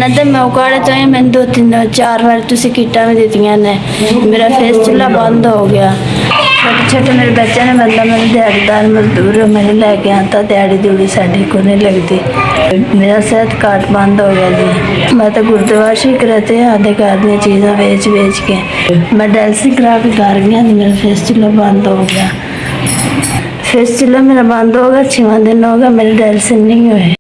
ना तो मैं उकाड़े तो मैंने 2-3-4 बार तुसी किटा भी दित्तियां ने। मेरा फेस चूल्हा बंद हो गया। छोटे छोटे मेरे बच्चे ने बंदा मेरे दिहाड़ीदार मजदूर मैंने लेके आता दिहाड़ी दूड़ी साड़ी को नहीं लगती। मेरा सेहत कार्ड बंद हो गया जी। मैं तो गुरुद्वारे कराते हैं आधे घर दी चीज़ा बेच बेच के मैं डायलिसिस करा के घर गया। मेरा फेस चूल्हा बंद हो गया। फेस चूल्हा मेरा बंद हो गया। 6 दिन हो गया मेरे डायलिसिस नहीं हुए।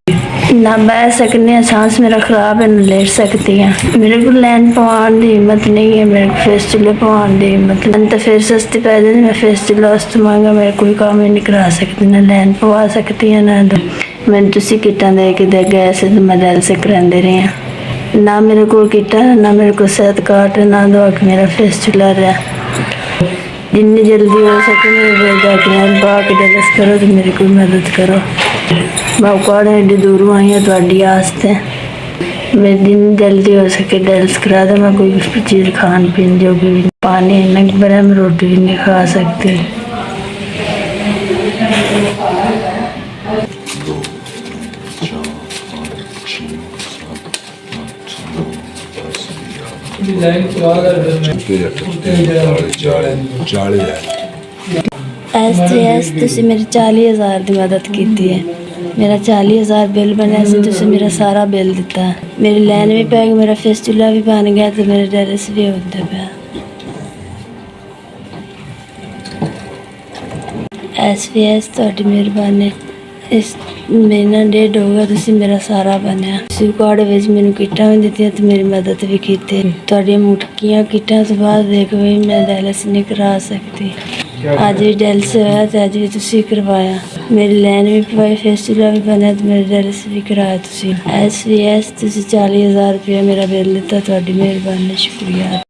ना बह सकनी, सांस मेरा खराब है, ना लेट सकती हैं। मेरे को लैन पवाने की हिम्मत नहीं है। मेरे फेस चूल्हे पवाने की हिम्मत मैंने तो फिर सस्ती पै जाती। मैं फेस चूल्हा उस तो महंगा मेरे कोई काम ही नहीं करा सकती, ना लैन पवा सकती है ना मैंने तुसी किटा दे के दे गैस मैं डायलिसिस करांदे रही हैं। ना मेरे को किटा ना मेरे को सेहत कार्ड ना दवा के मेरा फेस चूल्हा रहा। जितनी जल्दी हो सके मेरे जाके पा के डायलिसिस करो तो मेरी कोई मदद करो। मैं उकाड़े एड्डी दूरों आई हूँ तुहाडी आस्ते। मैं जितनी जल्दी हो सके डायलिसिस करा दो। मैं कोई चीज़ खान पीन जोगी भी पानी इन्ना बड़ा मैं रोटी भी नहीं खा सकती। ऐस तुसी मेरी 40,000 की मदद की है। मेरा 40,000 बिल बनया से तुसी मेरा सारा बिल दिता है। मेरी लैन भी पै गई, मेरा फेस चूल्हा भी बन गया तो मेरा डायलिसिस भी होता पाया। SVS तुहाडी मेहरबानी। इस महीना 1.5 हो गया तुसी मेरा सारा बनया। तुसी उकाड़े विच मैनूं किटां भी दित्तियां ते मेरी मदद भी की। तुहाडियां मुटकियां किटां तो बाद देख भी मैं डायलिसिस नहीं करा सकती। अज भी डायलिसिस होया तो अज भी तुसी करवाया। मेरी लैन भी पवाई, फेस चूल्हा भी बनया तो मेरा डायलिसिस भी कराया तुसी। SVS तुसी 40,000 रुपया मेरा बिल दिता। तुहाडी मेहरबानी, शुक्रिया।